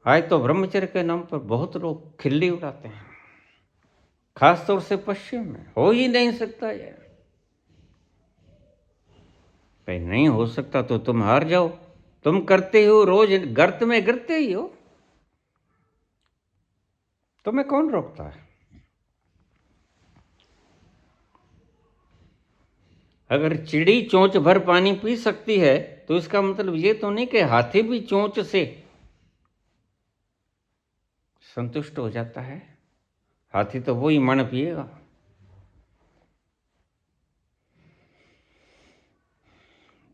आज तो ब्रह्मचर्य के नाम पर बहुत लोग खिल्ली उड़ाते हैं, खासतौर से पश्चिम में। हो ही नहीं सकता ये। भाई नहीं हो सकता तो तुम हार जाओ। तुम करते हो, रोज गर्त में गिरते ही हो, तुम्हें कौन रोकता है? अगर चिड़ी चोंच भर पानी पी सकती है तो इसका मतलब ये तो नहीं कि हाथी भी चोंच से संतुष्ट हो जाता है। हाथी तो वही मण पिएगा।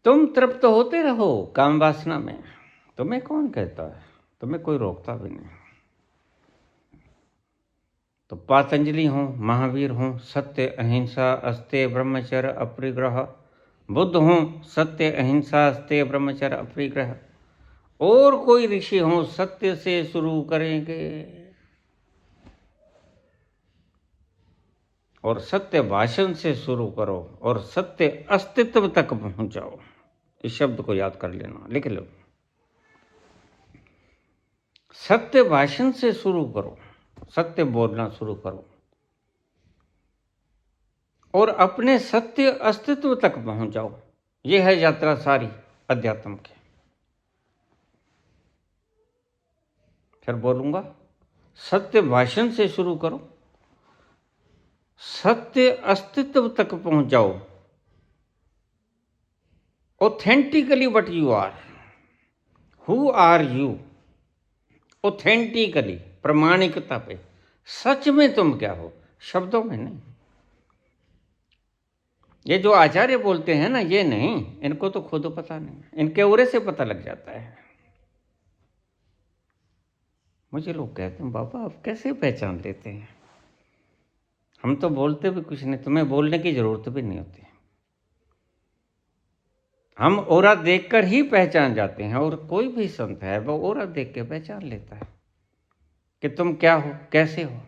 तुम तृप्त होते रहो काम वासना में, तुम्हें कौन कहता है? तुम्हें कोई रोकता भी नहीं। तो पतंजलि हो, महावीर हो, सत्य अहिंसा अस्ते ब्रह्मचर्य अपरिग्रह। बुद्ध हो, सत्य अहिंसा अस्ते ब्रह्मचर्य अपरिग्रह। और कोई ऋषि हो, सत्य से शुरू करेंगे और सत्य भाषण से शुरू करो और सत्य अस्तित्व तक पहुंच जाओ। इस शब्द को याद कर लेना, लिख लो। सत्य भाषण से शुरू करो, सत्य बोलना शुरू करो और अपने सत्य अस्तित्व तक पहुंच जाओ। यह है यात्रा सारी अध्यात्म की। फिर बोलूंगा, सत्य भाषण से शुरू करो, सत्य अस्तित्व तक पहुंच जाओ। Authentically what you are, who are you, authentically, प्रमाणिकता पे, सच में तुम क्या हो, शब्दों में नहीं। ये जो आचार्य बोलते हैं ना, ये नहीं, इनको तो खुद पता नहीं, इनके उरे से पता लग जाता है। मुझे लोग कहते हैं बाबा आप कैसे पहचान लेते हैं? हम तो बोलते भी कुछ नहीं, तुम्हें बोलने की जरूरत भी नहीं होती। हम ओरा देखकर ही पहचान जाते हैं, और कोई भी संत है वो ओरा देख के पहचान लेता है कि तुम क्या हो, कैसे हो।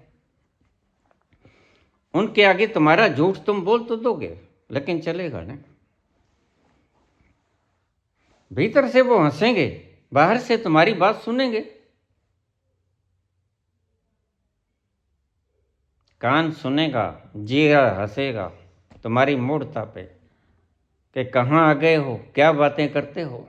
उनके आगे तुम्हारा झूठ तुम बोल तो दोगे, लेकिन चलेगा नहीं। भीतर से वो हंसेंगे, बाहर से तुम्हारी बात सुनेंगे। कान सुनेगा, जीरा हंसेगा तुम्हारी मूर्खता पे कि कहाँ आ गए हो, क्या बातें करते हो।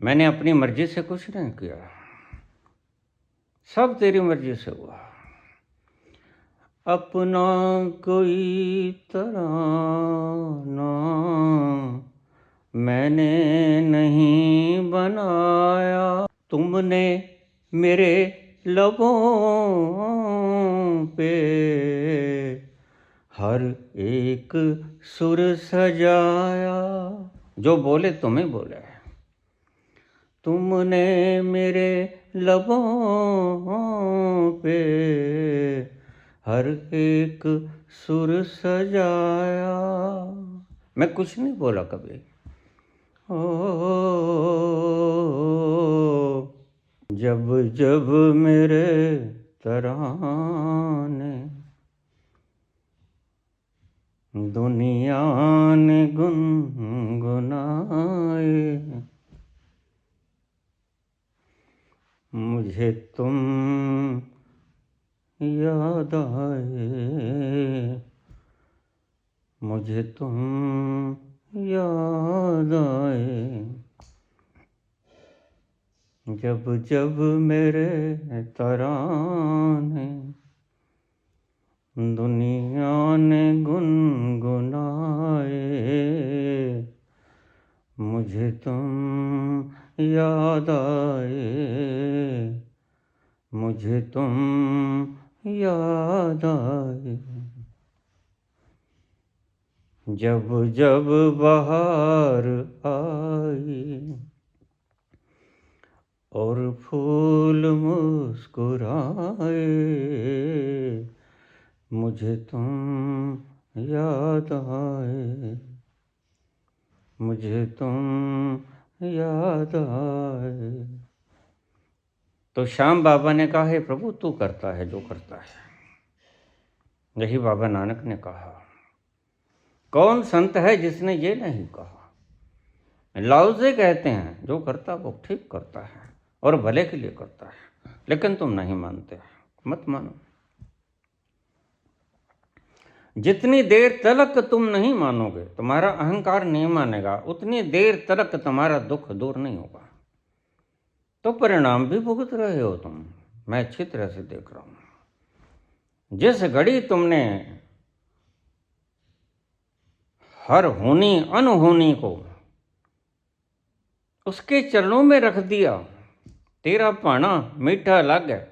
मैंने अपनी मर्जी से कुछ नहीं किया, सब तेरी मर्जी से हुआ। अपना कोई तराना मैंने नहीं बनाया, तुमने मेरे लबों पे हर एक सुर सजाया। जो बोले तुम्हें बोले, तुमने मेरे लबों पे हर एक सुर सजाया। मैं कुछ नहीं बोला कभी। ओ जब जब मेरे तराने दुनिया ने गुनगुनाए, मुझे तुम याद आए, मुझे तुम याद आए। जब जब मेरे तराने दुनिया ने गुनगुनाए, मुझे तुम याद आए, मुझे तुम याद आए। जब जब बहार आई और फूल मुस्कुराए, मुझे तुम याद आए, मुझे तुम याद आए। तो श्याम बाबा ने कहा, हे प्रभु तू करता है जो करता है। यही बाबा नानक ने कहा। कौन संत है जिसने ये नहीं कहा? लाउज़े कहते हैं जो करता वो ठीक करता है और भले के लिए करता है, लेकिन तुम नहीं मानते, मत मानो। जितनी देर तक तुम नहीं मानोगे, तुम्हारा अहंकार नहीं मानेगा, उतनी देर तक तुम्हारा दुख दूर नहीं होगा। तो परिणाम भी भुगत रहे हो तुम, मैं अच्छी तरह से देख रहा हूं। जिस घड़ी तुमने हर होनी अनहोनी को उसके चरणों में रख दिया, तेरा पाना मीठा लग गया,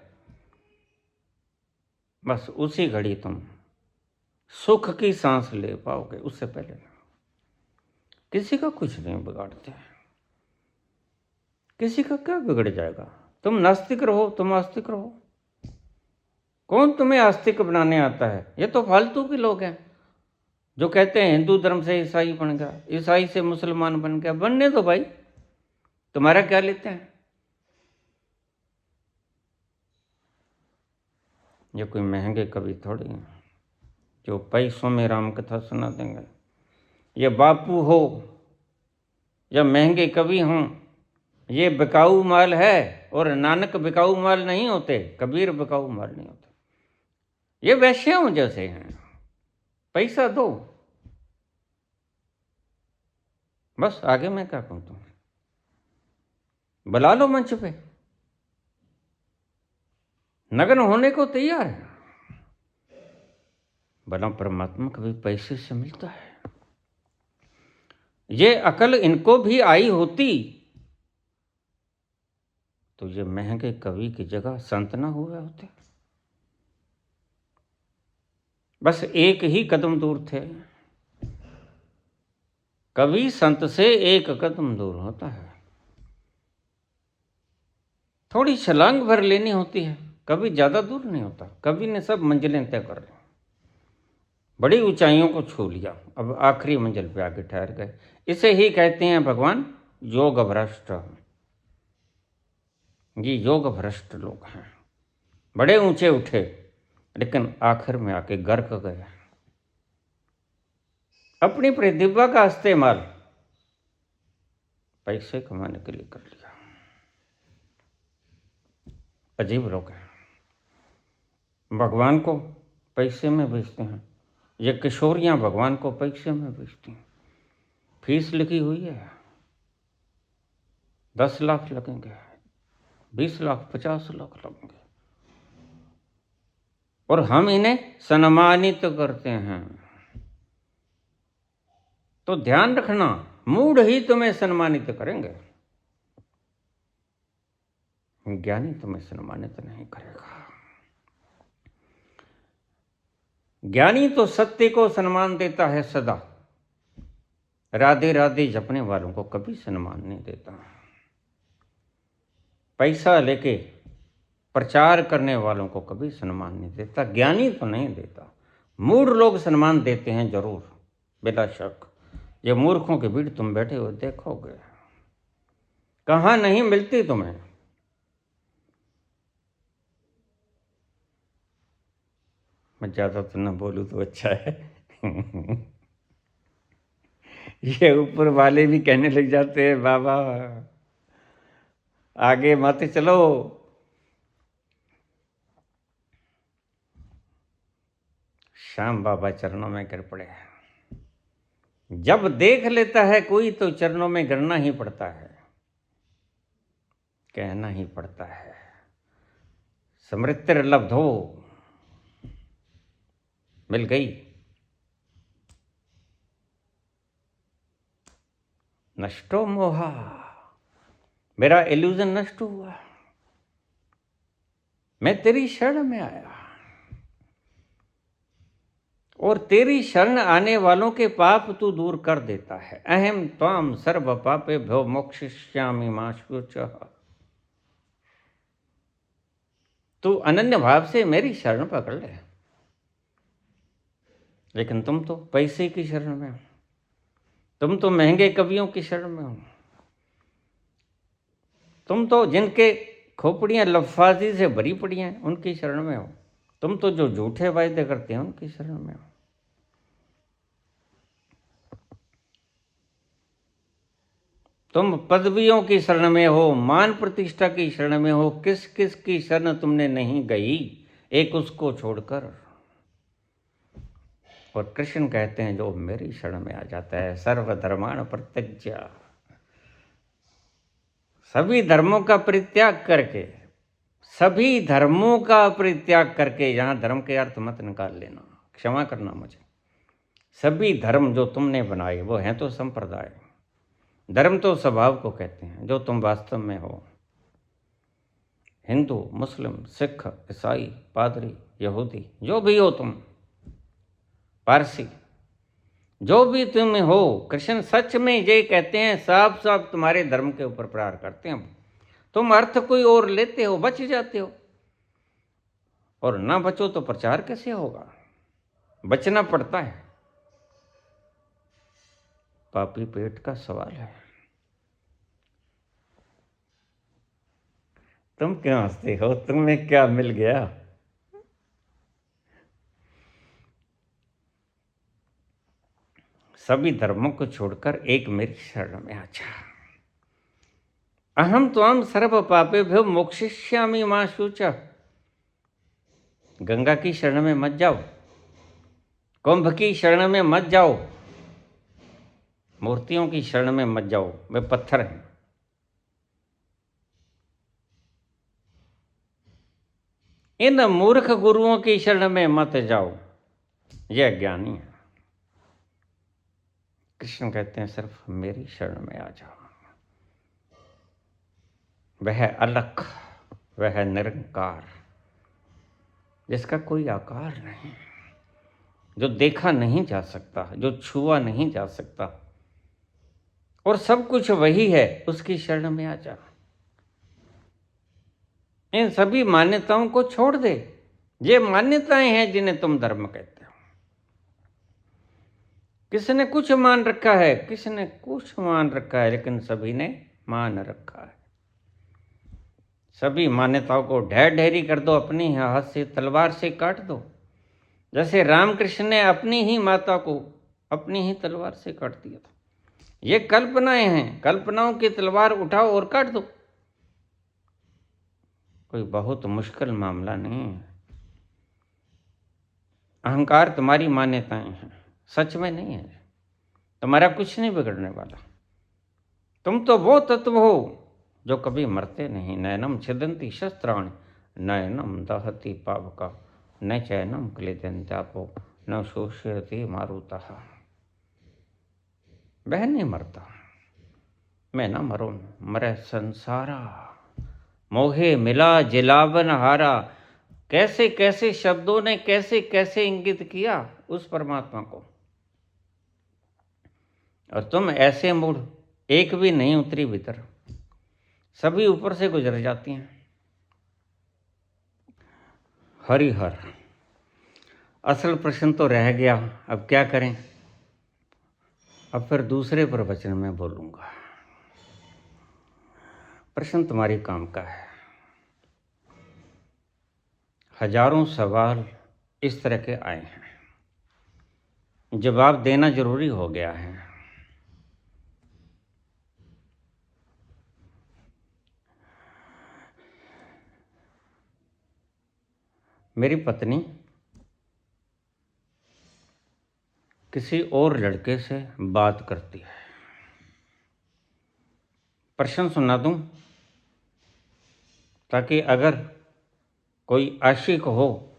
बस उसी घड़ी तुम सुख की सांस ले पाओगे। उससे पहले किसी का कुछ नहीं बिगाड़ते, किसी का क्या बिगड़ जाएगा। तुम नास्तिक रहो, तुम आस्तिक रहो, कौन तुम्हें आस्तिक बनाने आता है? ये तो फालतू के लोग हैं जो कहते हैं हिंदू धर्म से ईसाई बन गया, ईसाई से मुसलमान बन गया। बनने दो भाई, तुम्हारा क्या लेते हैं? ये कोई महंगे कवि थोड़ी हैं जो पैसों में राम कथा सुना देंगे। ये बापू हो या महंगे कवि हों, ये बिकाऊ माल है। और नानक बिकाऊ माल नहीं होते, कबीर बिकाऊ माल नहीं होते। ये वैश्यों जैसे हैं, पैसा दो बस, आगे मैं क्या कहूँ? तुम्हें बुला लो मंच पे, नग्न होने को तैयार है। भला परमात्मा कभी पैसे से मिलता है? ये अकल इनको भी आई होती तो ये महंगे कवि की जगह संत ना हुए होते। बस एक ही कदम दूर थे। कवि संत से एक कदम दूर होता है, थोड़ी छलांग भर लेनी होती है, कभी ज्यादा दूर नहीं होता। कवि ने सब मंजिलें तय कर ली, बड़ी ऊंचाइयों को छू लिया, अब आखिरी मंजिल पे आके ठहर गए। इसे ही कहते हैं भगवान योग भ्रष्ट। ये योग भ्रष्ट लोग हैं, बड़े ऊंचे उठे लेकिन आखिर में आके गर्क गए। अपनी प्रतिभा का इस्तेमाल पैसे कमाने के लिए कर लिया। अजीब लोग हैं, भगवान को पैसे में बेचते हैं। ये किशोरियां भगवान को पैसे में बेचती हैं, फीस लिखी हुई है। 10 लाख लगेंगे, 20 लाख, 50 लाख लगेंगे, और हम इन्हें सम्मानित करते हैं। तो ध्यान रखना, मूड ही तुम्हें सम्मानित करेंगे, ज्ञानी तुम्हें सम्मानित नहीं करेगा। ज्ञानी तो सत्य को सम्मान देता है सदा, राधे राधे जपने वालों को कभी सम्मान नहीं देता। पैसा लेके प्रचार करने वालों को कभी सम्मान नहीं देता, ज्ञानी तो नहीं देता। मूढ़ लोग सम्मान देते हैं जरूर, बिला शक। ये मूर्खों के बीच तुम बैठे हो देखोगे, कहाँ नहीं मिलती तुम्हें। मैं ज़्यादा तो न बोलूँ तो अच्छा है। ये ऊपर वाले भी कहने लग जाते हैं बाबा आगे मत चलो। श्याम बाबा चरणों में गिर पड़े। जब देख लेता है कोई तो चरणों में गिरना ही पड़ता है, कहना ही पड़ता है, समृतिर लब्धो, मिल गई, नष्टो मोहा, मेरा इल्यूजन नष्ट हुआ, मैं तेरी शरण में आया। और तेरी शरण आने वालों के पाप तू दूर कर देता है। अहम त्वाम सर्व पापे भ्यो मोक्षयिष्यामि मा शुचः। तू अनन्य भाव से मेरी शरण पकड़ ले। लेकिन तुम तो पैसे की शरण में हो, तुम तो महंगे कवियों की शरण में हो, तुम तो जिनके खोपड़ियां लफाजी से भरी पड़ी हैं उनकी शरण में हो, तुम तो जो झूठे वायदे करते हैं उनकी शरण में हो। तुम पदवियों की शरण में हो, मान प्रतिष्ठा की शरण में हो, किस किस की शरण तुमने नहीं गई, एक उसको छोड़कर। और कृष्ण कहते हैं जो मेरी शरण में आ जाता है, सर्वधर्माण परित्यज्य, सभी धर्मों का परित्याग करके, सभी धर्मों का परित्याग करके, यहां धर्म के अर्थ मत निकाल लेना, क्षमा करना मुझे। सभी धर्म जो तुमने बनाए वो हैं तो संप्रदाय, धर्म तो स्वभाव को कहते हैं जो तुम वास्तव में हो। हिंदू, मुस्लिम, सिख, ईसाई, पादरी, यहूदी, जो भी हो तुम, पारसी, जो भी तुम हो, कृष्ण सच में ये कहते हैं, साफ साफ तुम्हारे धर्म के ऊपर प्रहार करते हैं। तुम अर्थ कोई और लेते हो, बच जाते हो, और ना बचो तो प्रचार कैसे होगा? बचना पड़ता है, पापी पेट का सवाल है। तुम क्यों हंसते हो? तुम्हें क्या मिल गया? सभी धर्मों को छोड़कर एक मेरी शरण में आ जा। अहम त्वाम सर्व पापेभ्यो मोक्षयिष्यामि मा शुचः। गंगा की शरण में मत जाओ, कुंभ की शरण में मत जाओ, मूर्तियों की शरण में मत जाओ, वे पत्थर हैं। इन मूर्ख गुरुओं की शरण में मत जाओ, ये अज्ञानी है। कृष्ण कहते हैं सिर्फ मेरी शरण में आ जाओ। वह अलख, वह निरंकार, जिसका कोई आकार नहीं, जो देखा नहीं जा सकता, जो छुआ नहीं जा सकता, और सब कुछ वही है, उसकी शरण में आ जा। इन सभी मान्यताओं को छोड़ दे। ये मान्यताएं हैं जिन्हें तुम धर्म कहते हो। किसने कुछ मान रखा है, किसने कुछ मान रखा है, लेकिन सभी ने मान रखा है। सभी मान्यताओं को ढेर ढेरी कर दो, अपनी हाथ से तलवार से काट दो। जैसे रामकृष्ण ने अपनी ही माता को अपनी ही तलवार से काट दिया था। ये कल्पनाएं हैं, कल्पनाओं की तलवार उठाओ और काट दो। कोई बहुत मुश्किल मामला नहीं है। अहंकार तुम्हारी मान्यताएं हैं, सच में नहीं है। तुम्हारा कुछ नहीं बिगड़ने वाला। तुम तो वो तत्व हो जो कभी मरते नहीं। नयनम छिदन्ति शस्त्राणि नयनम दहति पावका न चैनम क्लेदन्त्यापो न शोष्यति मारुतः। वह नहीं मरता, मैं न मरूं, मरे संसारा मोहे मिला जिलावन हारा। कैसे कैसे शब्दों ने कैसे कैसे इंगित किया उस परमात्मा को, और तुम ऐसे मूढ़, एक भी नहीं उतरी भीतर, सभी ऊपर से गुजर जाती हैं। हरिहर। असल प्रश्न तो रह गया, अब क्या करें। अब फिर दूसरे प्रवचन में बोलूंगा। प्रश्न तुम्हारी काम का है। हजारों सवाल इस तरह के आए हैं, जवाब देना जरूरी हो गया है। मेरी पत्नी किसी और लड़के से बात करती है। प्रश्न सुना दूं ताकि अगर कोई आशिक हो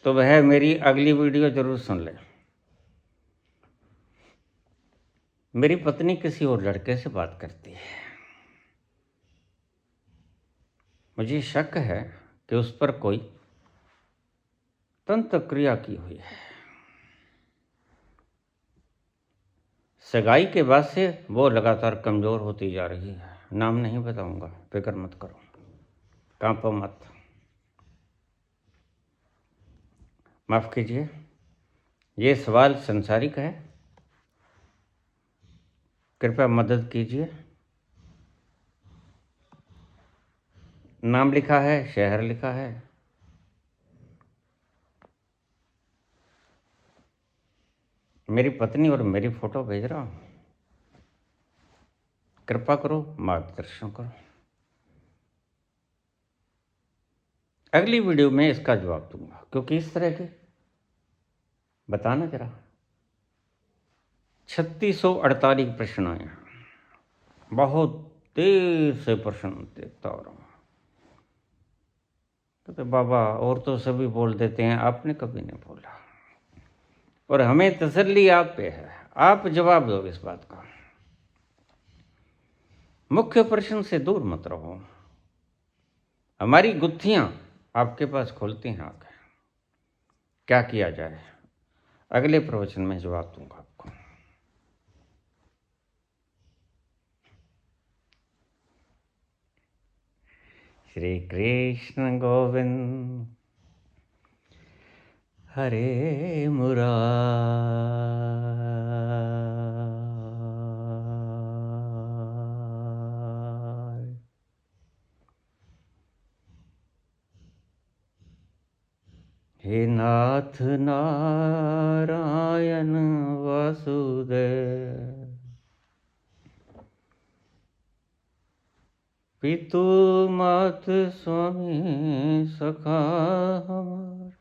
तो वह मेरी अगली वीडियो जरूर सुन ले। मेरी पत्नी किसी और लड़के से बात करती है। मुझे शक है कि उस पर कोई तंत्र क्रिया की हुई है। सगाई के बाद से वो लगातार कमज़ोर होती जा रही है। नाम नहीं बताऊंगा, फिक्र मत करो, कांपो मत। माफ़ कीजिए, ये सवाल संसारिक है, कृपया मदद कीजिए। नाम लिखा है, शहर लिखा है, मेरी पत्नी और मेरी फ़ोटो भेज रहा हूँ। कृपा करो, मार्गदर्शन करो। अगली वीडियो में इसका जवाब दूंगा, क्योंकि इस तरह के बताना जरा 3648 प्रश्न आए हैं। बहुत देर से प्रश्न देखता हो रहा हूँ। तो बाबा और तो सभी बोल देते हैं, आपने कभी नहीं बोला, और हमें तसल्ली आप पे है, आप जवाब दो इस बात का। मुख्य प्रश्न से दूर मत रहो। हमारी गुत्थियां आपके पास खोलती हैं आके। क्या किया जाए, अगले प्रवचन में जवाब दूंगा आपको। श्री कृष्ण गोविंद हरे मुरारी। हे नाथ नारायण वासुदेव, पितु मात स्वामी सखा हमार।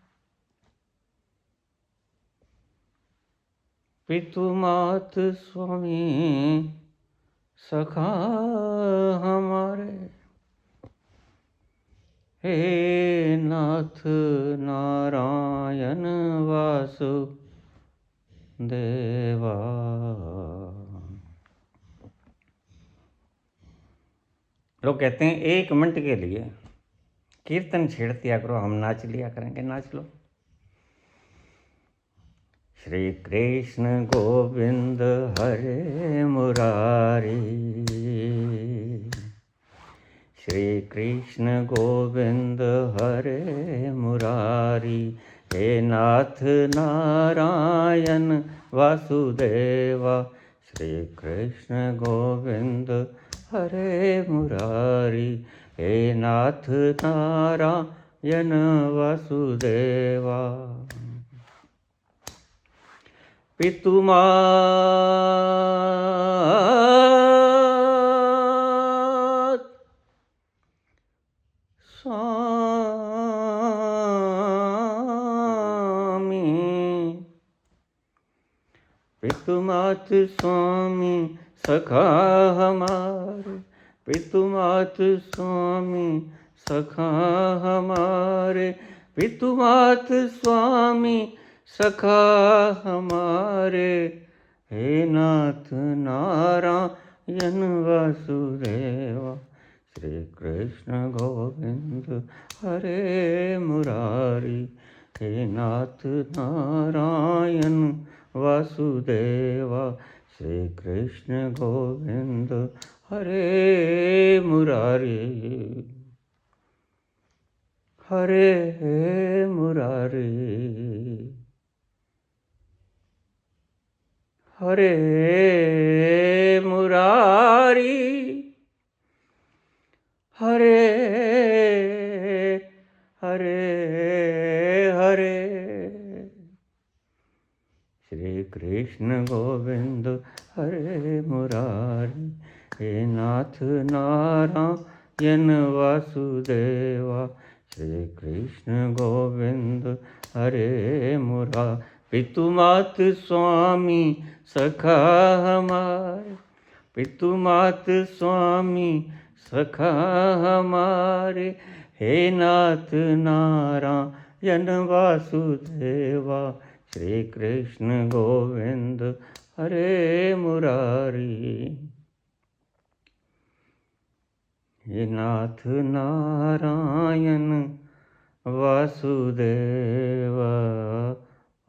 पितु मात स्वामी सखा हमारे। हे नाथ नारायण वासुदेवा। लोग कहते हैं 1 मिनट के लिए कीर्तन छेड़ दिया करो, हम नाच लिया करेंगे। नाच लो। श्री कृष्ण गोविंद हरे मुरारी, श्री कृष्ण गोविंद हरे मुरारी। हे नाथ नारायण वासुदेवा, श्री कृष्ण गोविंद हरे मुरारी। हे नाथ नारायण वासुदेवा। पितु मात स्वामी, पितु मात स्वामी सखा हमारे। पितुमात स्वामी सखा हमारे, पितुमात स्वामी सखा हमारे, हे नाथ नारायण वासुदेवा, श्री कृष्ण गोविंद हरे मुरारी, हे नाथ नारायण वासुदेवा, श्री कृष्ण गोविंद हरे मुरारी, हरे मुरारी, हरे मुरारी, हरे हरे हरे, श्री कृष्ण गोविंद हरे मुरारी, हे नाथ नारायण वासुदेवा, श्री कृष्ण गोविंद हरे मुरारी, पितुमात स्वामी सखा हमारे, पितुमात स्वामी सखा हमारे, हे नाथ नारायण वासुदेवा, श्री कृष्ण गोविंद हरे मुरारी, हे नाथ नारायण वासुदेवा।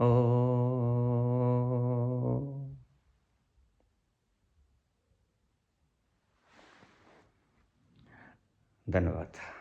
ओ धन्यवाद।